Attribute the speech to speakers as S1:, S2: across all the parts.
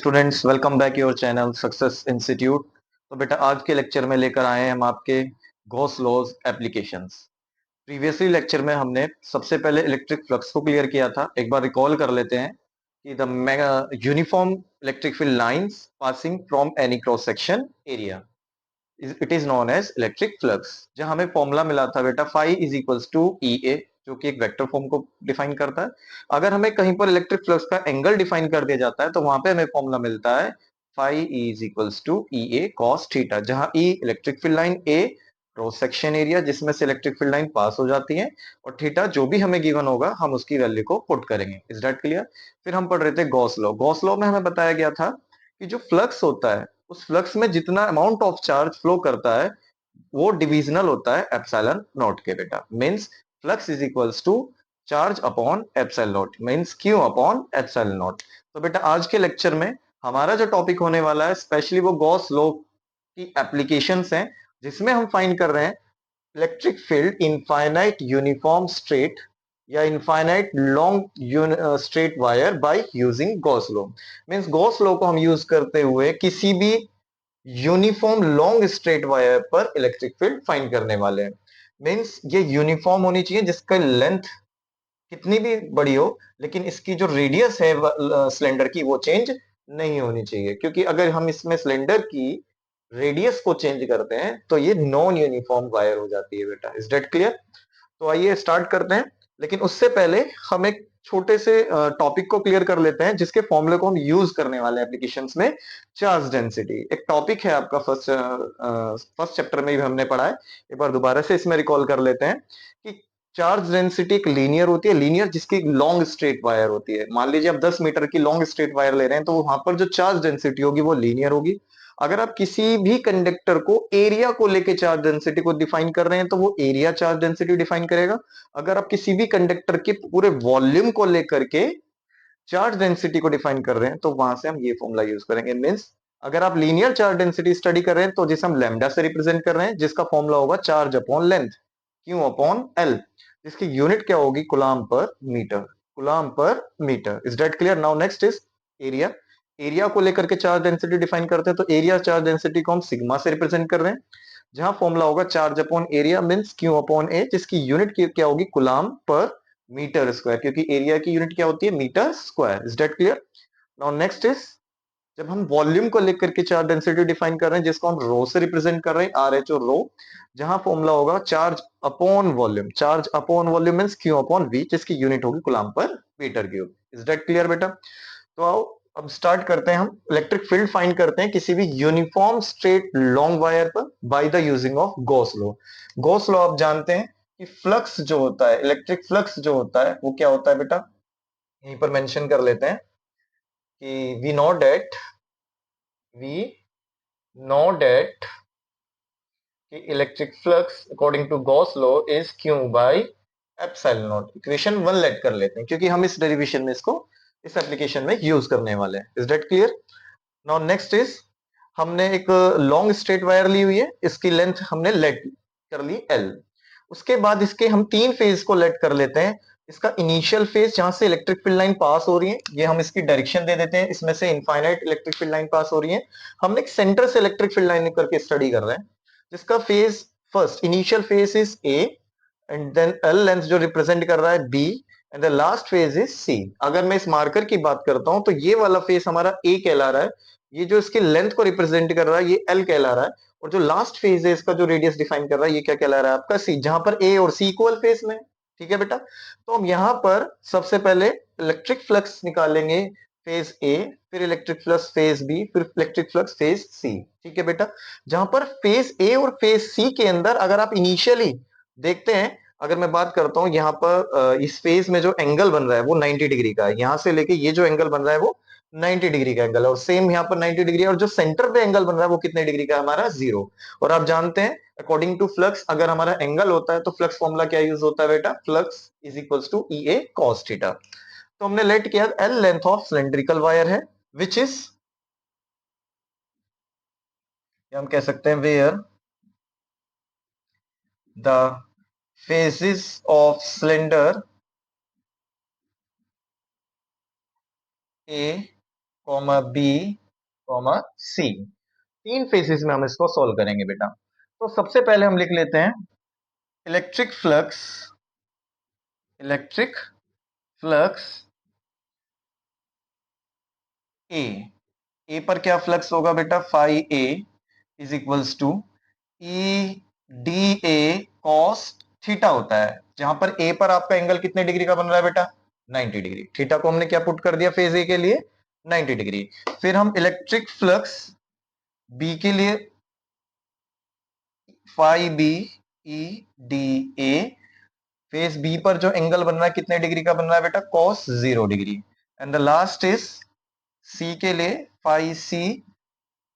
S1: Students, welcome back your channel success institute. तो बेटा आज के लेक्चर में लेकर आए हैं हम आपके Gauss laws applications. Previously lecture में हमने सबसे पहले इलेक्ट्रिक फ्लक्स को क्लियर किया था। एक बार रिकॉल कर लेते हैं कि the uniform electric field lines passing from any cross section area, it is known as electric flux. जहां हमें फॉर्मूला मिला था बेटा phi is equals to E A, जो कि एक वेक्टर फॉर्म को डिफाइन करता है। अगर हमें कहीं पर इलेक्ट्रिक फ्लक्स का एंगल डिफाइन कर दिया जाता है तो वहां पे हमें फॉर्मूला मिलता है phi is equals to E A cos theta, जहां E electric field line, A cross section area जिसमें से इलेक्ट्रिक फील्ड लाइन पास हो जाती है, और थीटा जो भी हमें गिवन होगा हम उसकी वैल्यू को पुट करेंगे। Is that clear? फिर हम पढ़ रहे थे गॉस लॉ। गॉस लॉ में हमें बताया गया था कि जो फ्लक्स होता है उस फ्लक्स में जितना अमाउंट ऑफ चार्ज फ्लो करता है वो डिविजनल होता है एप्सिलॉन नॉट के। बेटा means flux is equals to charge upon epsilon naught, means Q upon epsilon naught. तो बेटा आज के लेक्चर में हमारा जो टॉपिक होने वाला है स्पेशली वो गॉस लॉ की एप्लीकेशंस हैं, जिसमें हम फाइंड कर रहे हैं electric field infinite uniform straight या infinite long straight wire by using Gauss law. Means Gauss law को हम यूज करते हुए किसी भी यूनिफॉर्म लॉन्ग स्ट्रेट वायर पर इलेक्ट्रिक फील्ड फाइंड करने वाले हैं। मींस ये यूनिफॉर्म होनी चाहिए, जिसका लेंथ कितनी भी बड़ी हो लेकिन इसकी जो रेडियस है सिलेंडर की वो चेंज नहीं होनी चाहिए, क्योंकि अगर हम इसमें सिलेंडर की रेडियस को चेंज करते हैं तो ये नॉन यूनिफॉर्म वायर हो जाती है। बेटा इज दैट क्लियर? तो आइए स्टार्ट करते हैं, लेकिन उससे पहले हम एक छोटे से टॉपिक को क्लियर कर लेते हैं जिसके फॉर्मूले को हम यूज करने वाले हैं एप्लीकेशंस में। चार्ज डेंसिटी एक टॉपिक है आपका फर्स्ट चैप्टर में भी हमने पढ़ा है। एक बार दोबारा से इसमें रिकॉल कर लेते हैं कि चार्ज डेंसिटी एक लीनियर होती है, लीनियर जिसकी लॉन्ग स्ट्रेट वायर होती है। मान लीजिए आप 10 मीटर की लॉन्ग स्ट्रेट वायर ले रहे हैं तो वहां पर जो चार्ज डेंसिटी होगी वो लीनियर होगी। अगर आप किसी भी कंडक्टर को एरिया को लेके चार्ज डेंसिटी को डिफाइन कर रहे हैं तो वो एरिया चार्ज डेंसिटी डिफाइन करेगा। अगर आप किसी भी कंडक्टर के पूरे वॉल्यूम को लेकर के चार्ज डेंसिटी को डिफाइन कर रहे हैं तो वहां से हम ये फॉर्मूला यूज करेंगे। मींस अगर आप लीनियर चार्ज डेंसिटी स्टडी कर रहे हैं तो जिसे हम लैम्डा से रिप्रेजेंट कर रहे हैं, जिसका फॉर्मूला होगा charge upon length, Q upon L, जिसकी यूनिट क्या होगी coulomb per metre, coulomb per metre. Is that clear? Now next is area. Area को लेकर के चार्ज डेंसिटी डिफाइन करते हैं तो एरिया चार्ज डेंसिटी को हम सिग्मा से रिप्रेजेंट कर रहे हैं, जहां फॉर्मूला होगा charge upon area means Q upon A, जिसकी यूनिट क्या होगी कुलाम पर मीटर स्क्वायर, क्योंकि एरिया की यूनिट क्या होती है metre square. Is that clear? Now next is जब हम वॉल्यूम को लेकर के चार्ज डेंसिटी डिफाइन कर रहे हैं जिसको हम रो से रिप्रेजेंट कर रहे हैं, आर एच और रो, जहां फॉर्मूला होगा charge upon volume, charge upon volume means Q upon V, जिसकी यूनिट होगी coulomb per metre cube. Is that clear बेटा? तो आओ अब स्टार्ट करते हैं, हम इलेक्ट्रिक फील्ड फाइंड करते हैं किसी भी यूनिफॉर्म स्ट्रेट लॉन्ग वायर पर by the using of Gauss law. Gauss law आप जानते हैं कि फ्लक्स जो होता है, इलेक्ट्रिक फ्लक्स जो होता है वो क्या होता है बेटा, यहीं पर मेंशन कर लेते हैं कि वी नो डेट कि electric flux according to Gauss law is Q by epsilon naught. Equation 1 let कर लेते हैं क्योंकि हम इस डेरिवेशन में इसको इस एप्लीकेशन में यूज करने वाले हैं। Is that clear? Now next is हमने एक लॉन्ग स्ट्रेट वायर ली हुई है, इसकी लेंथ हमने लेट कर ली एल। उसके बाद इसके हम तीन फेज को लेट कर लेते हैं। इसका इनिशियल फेज जहां से इलेक्ट्रिक फील्ड लाइन पास हो रही है ये हम इसकी डायरेक्शन दे देते हैं, इसमें से infinite electric field line pass हो रही है। हमने एक सेंटर से इलेक्ट्रिक फील्ड लाइन करके स्टडी कर रहे हैं जिसका phase first initial phase is A and then L length जो रिप्रेजेंट कर रहा है B and the last phase is C. अगर मैं इस मार्कर की बात करता हूं तो ये वाला फेज हमारा ए कहला रहा है, ये जो इसकी लेंथ को रिप्रेजेंट कर रहा है ये एल कहला रहा है, और जो लास्ट फेज है इसका जो रेडियस डिफाइन कर रहा है ये क्या कहला रहा है आपका सी, जहां पर ए और सी इक्वल फेज में। ठीक है बेटा? तो हम यहां पर सबसे पहले इलेक्ट्रिक फ्लक्स निकालेंगे फेज ए, फिर इलेक्ट्रिक फ्लक्स फेज बी, फिर इलेक्ट्रिक फ्लक्स फेज सी। ठीक है बेटा? जहां पर फेज ए और फेज सी के अंदर अगर आप इनिशियली देखते हैं, अगर मैं बात करता हूं यहाँ पर इस फेज में जो एंगल बन रहा है वो 90 डिग्री का है, यहां से लेके ये जो एंगल बन रहा है वो 90 डिग्री का एंगल है, और सेम यहाँ पर 90 डिग्री है, और जो सेंटर पे एंगल बन रहा है वो कितने डिग्री का है हमारा जीरो। और आप जानते हैं अकॉर्डिंग टू फ्लक्स अगर हमारा एंगल होता है तो फ्लक्स फॉर्मूला क्या यूज होता है बेटा, flux is equals to E A cos theta. तो हमने लेट किया L length of cylindrical wire है विच इज, हम कह सकते हैं where the phases of cylinder A comma B comma C, 3 phases में हम इसको सोल्व करेंगे बेटा। तो सबसे पहले हम लिख लेते हैं electric flux, electric flux A, A पर क्या फ्लक्स होगा बेटा, phi A is equals to E D A cos theta होता है, जहां पर ए पर आपका एंगल कितने डिग्री का बन रहा है बेटा, 90 डिग्री। थीटा को हमने क्या पुट कर दिया फेज ए के लिए, 90 डिग्री। फिर हम इलेक्ट्रिक फ्लक्स बी के लिए phi B E D A, face B पर जो एंगल बन रहा है कितने डिग्री का बन रहा है बेटा, cos 0 degree. And the last is C के लिए फाई सी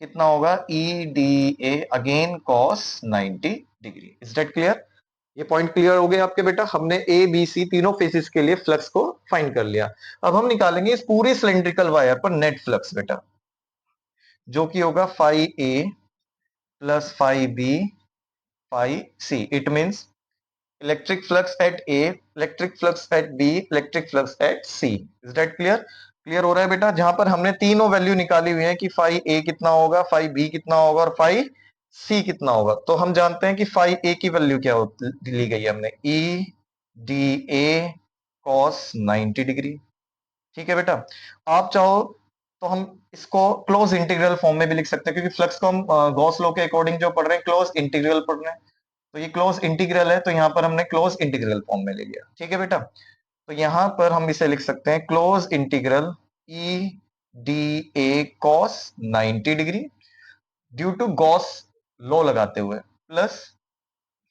S1: कितना होगा, E D A again cos 90 degree. Is that clear? ये पॉइंट क्लियर हो गए आपके बेटा, हमने ए बी सी तीनों फेसिस के लिए फ्लक्स को फाइंड कर लिया। अब हम निकालेंगे इस पूरे सिलेंड्रिकल वायर पर नेट फ्लक्स बेटा, जो कि होगा phi A plus phi B phi C. It means electric flux at A, electric flux at B, electric flux at C. Is that clear? Clear हो रहा है बेटा, जहां पर हमने तीनों वैल्यू निकाली हुई है कि फाई ए कितना होगा, फाई बी कितना होगा और फाई सी कितना होगा। तो हम जानते हैं कि फाई ए की वैल्यू क्या ली गई है हमने, ई डी ए कॉस 90 डिग्री। ठीक है बेटा, आप चाहो तो हम इसको क्लोज इंटीग्रल फॉर्म में भी लिख सकते हैं, क्योंकि फ्लक्स को हम गॉस लॉ के अकॉर्डिंग जो पढ़ रहे हैं क्लोज इंटीग्रल पढ़ रहे हैं, तो ये क्लोज इंटीग्रल है, तो यहां पर हमने क्लोज इंटीग्रल फॉर्म में ले लिया। ठीक है बेटा, तो यहां पर हम इसे लिख सकते हैं close integral E D A cos 90 degree due to Gauss law लगाते हुए, plus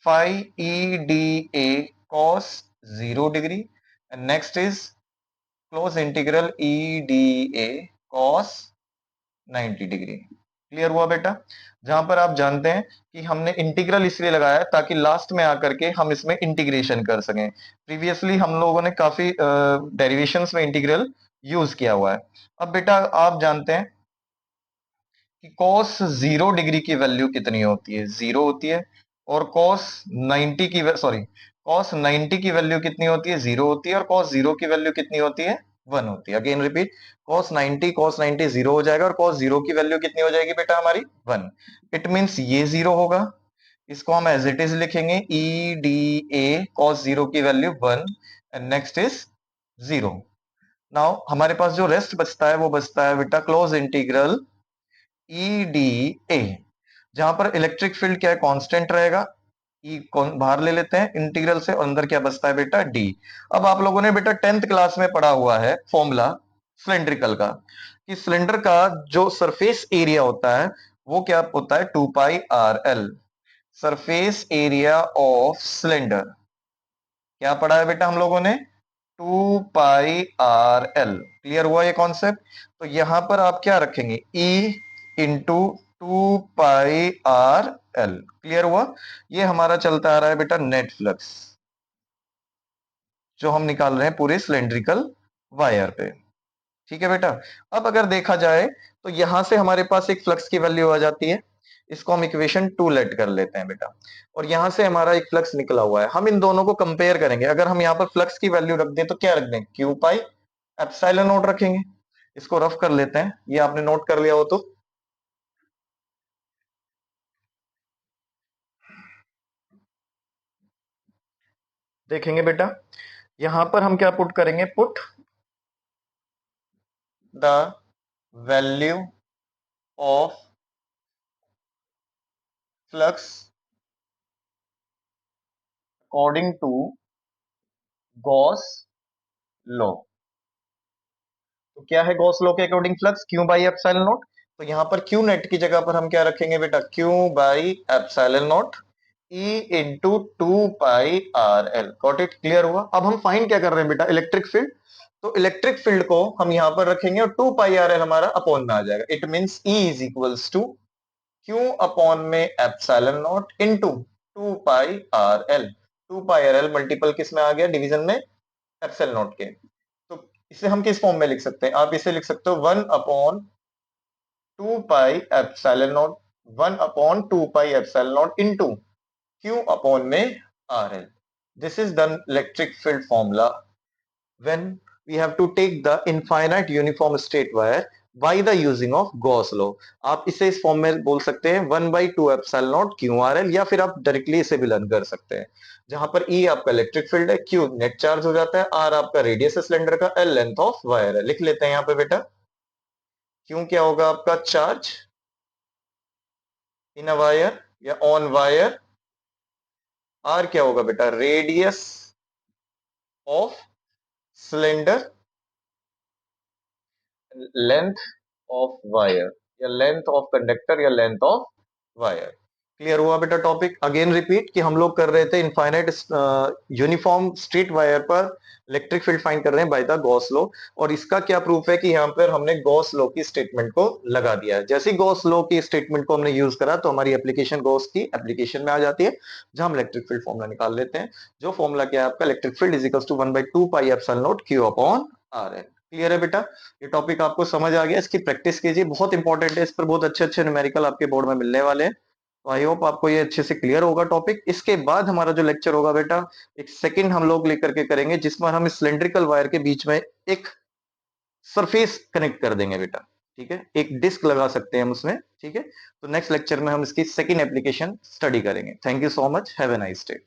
S1: phi E D A cos 0 degree, and next is close integral E D A cos 90 degree. Clear हुआ बेटा, जहां पर आप जानते हैं कि हमने इंटीग्रल इसलिए लगाया है ताकि लास्ट में आकर के हम इसमें इंटीग्रेशन कर सकें। प्रीवियसली हम लोगों ने काफी डेरिवेशंस में इंटीग्रल यूज किया हुआ है। अब बेटा आप जानते हैं कि cos 0 डिग्री की वैल्यू कितनी होती है, 0 होती है, और cos 90 की सॉरी cos 90 की वैल्यू कितनी होती है, 0 होती है, और cos 0 की वैल्यू कितनी होती है, 1 होती है। अगेन रिपीट, cos 90 0 हो जाएगा, और cos 0 की वैल्यू कितनी हो जाएगी बेटा हमारी, 1। इट मींस ये 0 होगा, इसको हम एज इट इज लिखेंगे ई डी ए cos 0 की value 1 and next is 0। Now हमारे पास जो रेस्ट बचता है वो बचता है बेटा क्लोज इंटीग्रल ई डी ए, जहां पर इलेक्ट्रिक फील्ड क्या है, कांस्टेंट रहेगा, ई बाहर ले लेते हैं इंटीग्रल से, और अंदर क्या बचता है बेटा, डी। अब आप लोगों ने बेटा 10th क्लास में पढ़ा हुआ है फॉर्मूला सिलेंड्रिकल का, कि सिलेंडर का जो सरफेस एरिया होता है वो क्या होता है, 2πr l, surface area of cylinder. क्या पढ़ा है बेटा हम लोगों ने, 2πr l। क्लियर हुआ ये कॉन्सेप्ट? तो यहां पर आप क्या रखेंगे, E into 2πr l। Clear हुआ? ये हमारा चलता आ रहा है बेटा नेट फ्लक्स, जो हम निकाल रहे हैं पूरे सिलेंड्रिकल वायर पे। ठीक है बेटा, अब अगर देखा जाए तो यहां से हमारे पास एक फ्लक्स की वैल्यू आ जाती है, इसको हम इक्वेशन 2 लेट कर लेते हैं बेटा, और यहां से हमारा एक फ्लक्स निकला हुआ है। हम इन दोनों को कंपेयर करेंगे, अगर हम यहाँ पर फ्लक्स की वैल्यू रख दें तो क्या रख दें, क्यू पाई एप्सिलॉन नॉट रखेंगे। इसको रफ कर लेते हैं, ये आपने नोट कर लिया हो तो देखेंगे बेटा, यहां पर हम क्या पुट करेंगे, put the value of flux according to Gauss law. तो क्या है गॉस लॉ के according flux, Q by epsilon naught. तो यहां पर क्यू नेट की जगह पर हम क्या रखेंगे बेटा, Q by epsilon not E into 2πr l। Got it? Clear हुआ? अब हम फाइंड क्या कर रहे हैं बेटा, इलेक्ट्रिक फील्ड। तो इलेक्ट्रिक फील्ड को हम यहां पर रखेंगे और 2πr l हमारा अपॉन में आ जाएगा। It means E is equals to Q upon में epsilon not into 2πr l। 2πr l multiple किस में आ गया, डिवीजन में एप्सिलॉन नॉट के। तो इसे हम किस फॉर्म में लिख सकते हैं, आप इसे लिख सकते हो 1 upon 2 pi epsilon not, 1 upon 2 pi epsilon not into Q upon में R L. This is the electric field formula when we have to take the infinite uniform state wire by the using of Gauss law. आप इसे इस form में बोल सकते हैं 1/2 epsilon naught Q R L, या फिर आप डायरेक्टली इसे भी लर्न कर सकते हैं, जहां पर ई आपका इलेक्ट्रिक फील्ड है, क्यू नेट चार्ज हो जाता है, आर आपका रेडियस है सिलेंडर का, एल लेंथ ऑफ वायर है। लिख लेते हैं यहाँ पे बेटा, क्यू क्या होगा आपका चार्ज इन अ वायर या ऑन वायर, आर क्या होगा बेटा radius of cylinder, length of wire या लेंथ ऑफ कंडक्टर या लेंथ ऑफ वायर। क्लियर हुआ बेटा टॉपिक? अगेन रिपीट कि हम लोग कर रहे थे इनफाइनाइट यूनिफॉर्म स्ट्रेट वायर पर इलेक्ट्रिक फील्ड फाइंड कर रहे हैं बाय द गॉस लॉ। और इसका क्या प्रूफ है कि यहाँ पर हमने गॉस लॉ की स्टेटमेंट को लगा दिया है। जैसे गॉस लॉ की स्टेटमेंट को हमने यूज करा तो हमारी एप्लीकेशन गॉस की एप्लीकेशन में आ जाती है, जहां हम इलेक्ट्रिक फील्ड फॉर्मुला निकाल लेते हैं। जो फॉर्मुला क्या है आपका, electric field is equal to 1/2 pi epsilon naught Q upon R N. Clear है बेटा? ये टॉपिक आपको समझ आ गया, इसकी प्रैक्टिस कीजिए, बहुत इंपॉर्टेंट है, इस पर बहुत अच्छे अच्छे न्यूमेरिकल आपके बोर्ड में मिलने वाले हैं। तो आई होप आपको ये अच्छे से क्लियर होगा टॉपिक। इसके बाद हमारा जो लेक्चर होगा बेटा, एक सेकंड हम लोग लेकर के करेंगे, जिसमें हम इस सिलेंड्रिकल वायर के बीच में एक सरफेस कनेक्ट कर देंगे बेटा। ठीक है, एक डिस्क लगा सकते हैं हम उसमें। ठीक है, तो नेक्स्ट लेक्चर में हम इसकी सेकंड एप्लीकेशन स्टडी करेंगे। Thank you so much, have a nice day.